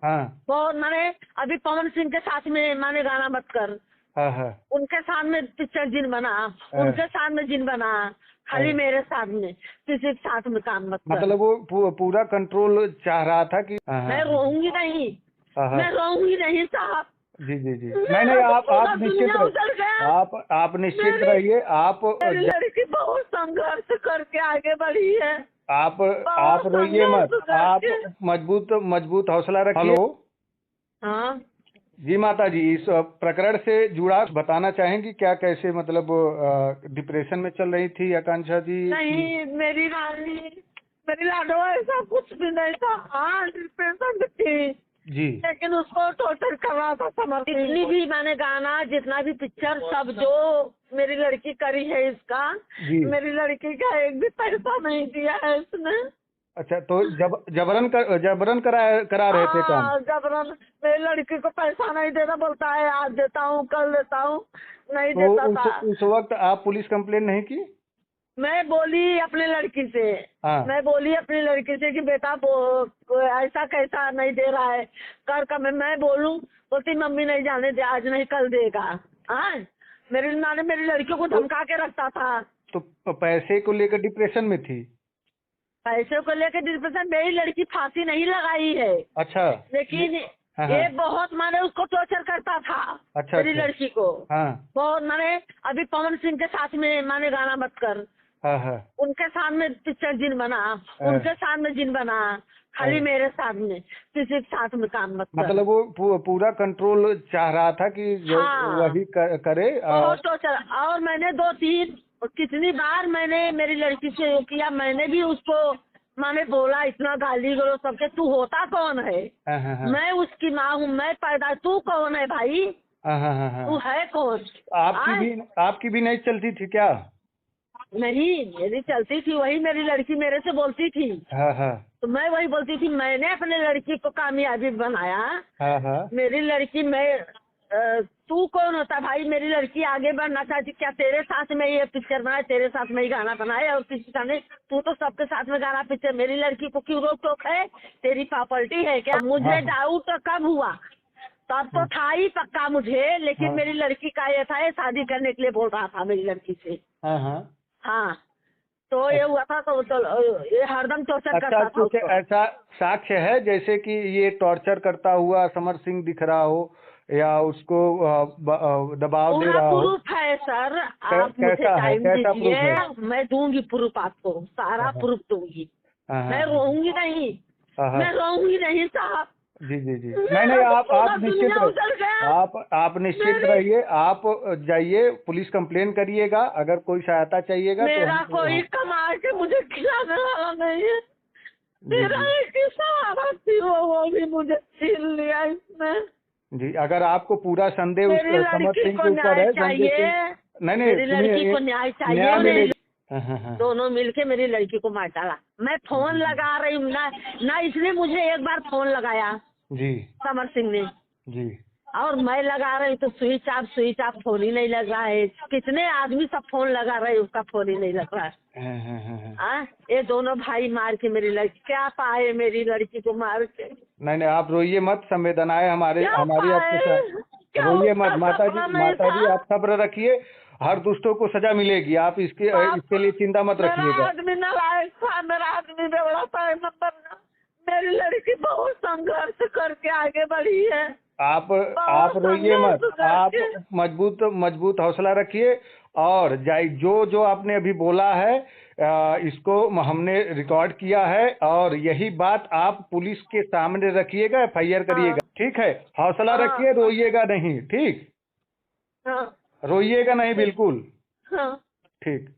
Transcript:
हाँ बहुत मैंने अभी पवन सिंह के साथ में मैंने गाना मत कर, हाँ हाँ उनके साथ में पिक्चर जिन बना, उनके साथ में जिन बना, खाली मेरे साथ में किसी के साथ में काम मत कर। मतलब वो पूरा कंट्रोल चाह रहा था कि मैं रोऊंगी नहीं, मैं रोऊंगी नहीं साहब। जी जी जी, नहीं नहीं, आप निश्चित रहिए, आप निश्चित रहिए। आप मेरी लड़की बहुत संघर्ष करके आगे बढ़ी है, आप बहुत रोइए मत, संघर्ष आप करके। मजबूत मजबूत हौसला रखिए। हेलो हाँ जी माता जी, इस प्रकरण से जुड़ा बताना चाहेंगी क्या, कैसे मतलब डिप्रेशन में चल रही थी आकांक्षा जी? नहीं, मेरी रानी, मेरी लाडो ऐसा कुछ भी नहीं था। हाँ डिप्रेशन थी, जी लेकिन उसको टोर्चर कर रहा था समर। जितनी भी मैंने गाना, जितना भी पिक्चर, सब जो मेरी लड़की करी है इसका, जी। मेरी लड़की का एक भी पैसा नहीं दिया है इसने। अच्छा, तो जबरन करा रहे थे काम? जबरन। मेरी लड़की को पैसा नहीं देता, बोलता है आज देता हूँ कल देता हूँ, नहीं तो देता था। उस वक्त आप पुलिस कंप्लेन नहीं की? मैं बोली अपने लड़की से, हाँ मैं बोली अपनी लड़की से कि बेटा ऐसा कैसा नहीं दे रहा है, कर का मैं बोलूं, बोलती मम्मी नहीं जाने दे, आज नहीं कल देगा। हाँ, मेरी माँ ने मेरी लड़की को धमका के रखता था। तो पैसे को लेकर डिप्रेशन में थी? पैसे को लेकर डिप्रेशन, मेरी लड़की फांसी नहीं लगाई है, अच्छा। लेकिन हाँ ये हाँ। बहुत माने उसको टॉर्चर करता था। अच्छा मेरी अच्छा। लड़की को हाँ बहुत माने अभी पवन सिंह के साथ में मैंने गाना मत कर, हाँ हाँ उनके साथ में पिक्चर जिन बना, उनके साथ में जिन बना, खाली मेरे साथ में किसी के साथ में काम मत कर। मतलब वो पूरा कंट्रोल चाह रहा था कि जो हाँ वही करे। बहुत टॉर्चर। और मैंने 2-3 कितनी बार मैंने मेरी लड़की से ये किया, मैंने भी उसको मैंने बोला, इतना गाली गलो सबके, तू होता कौन है? हाँ हाँ हाँ मैं उसकी माँ हूँ, मैं पैदा, तू कौन है भाई? हाँ हाँ हाँ तू हाँ। है कौन? आए? आपकी भी नहीं चलती थी क्या? नहीं, मेरी चलती थी, वही मेरी लड़की मेरे से बोलती थी, हाँ हाँ तो मैं वही बोलती थी, मैंने अपने लड़की को कामयाबी बनाया। हाँ हाँ। मेरी लड़की तू कौन होता भाई? मेरी लड़की आगे बढ़ना चाहती, क्या तेरे साथ में ये पिक्चर बनाए, तेरे साथ में ही गाना बनाए, और किसी का नहीं? तू तो सबके साथ में गाना पिक्चर, मेरी लड़की को क्यों रोक टोक है? तेरी प्रॉपर्टी है क्या? मुझे डाउट कब हुआ? तब तो था ही पक्का मुझे, लेकिन मेरी लड़की का ये था, ये शादी करने के लिए बोल रहा था मेरी लड़की से। हाँ हाँ। हाँ, तो ये हुआ था, तो ये हरदम टॉर्चर अच्छा, करता था कुछ उसको। ऐसा साक्ष्य है जैसे कि ये टॉर्चर करता हुआ समर सिंह दिख रहा हो, या उसको दबाव दे पूरा रहा हो? प्रूफ है सर, आप मुझे कैसा है, टाइम कैसा प्रूफ दीजिए, है? मैं दूंगी प्रूफ आपको, सारा हाँ हाँ प्रूफ दूंगी। हाँ मैं हाँ रोऊंगी नहीं, हाँ हाँ। मैं रोऊंगी नहीं साहब। जी जी जी, नहीं नहीं, मेरा तो आप पूरा निश्चित दुनिया उजल रहिए, गया। आप निश्चिंत मेरी रहिए। आप जाइए, पुलिस कंप्लेन करिएगा, अगर कोई सहायता चाहिएगा तो मेरा हम। कोई हाँ कमा के मुझे खिलाने वाला नहीं है। जी मेरा जी एक ही सहारा थी, वो भी मुझे छीन लिया इसने। जी। अगर आपको पूरा संदेह उस मेरी समर लड़की सिंह को के ऊपर न्याय है, संजय चाहिए, सिंह। नहीं नहीं, मेरी सुनिए, लड़की को न्याय चाहिए। न्याय मेरी मिलेगा। हाँ हाँ हाँ। दोनों मिलके मेरी लड़की को मार डाला। मैं फोन लगा रही हूँ ना, ना इसने मुझे एक बार फोन लगाया जी समर सिंह ने, जी। और मैं लगा रही हूँ तो स्विच ऑफ, फोन ही नहीं लग रहा है। कितने आदमी सब फोन लगा रहे हैं, उसका फोन ही नहीं लग रहा है। हाँ हाँ हाँ हाँ। ये दोनों भाई मार के मेरी लड़की, क्या पाए मेरी लड़की को मार के? नहीं नहीं, आप रोइए मत, संवेदनाएं क्या हमारी आपके साथ। पाए? क्या रोइए मत उसका माता जी, सपना नहीं था? आप सब्र रखिए। हर दुष्टों को सजा मिलेगी, आप बाप, इसके लिए चिंता मत मेरा रखिएगा। आदमी नालायक था, मेरा आदमी बेवड़ा था नंबर। मेरी लड़की बहुत संघर्ष करके आगे बढ़ी है, आप बहुत रोइए मत, संघर्ष आप करके। मजबूत हौसला रखिए। और जो जो आपने अभी बोला है, इसको हमने रिकॉर्ड किया है, और यही बात आप पुलिस के सामने रखिएगा, FIR हाँ करिएगा, ठीक है? हौसला हाँ रखिए, रोइएगा नहीं, ठीक? हाँ रोइएगा नहीं, बिल्कुल। हाँ। ठीक।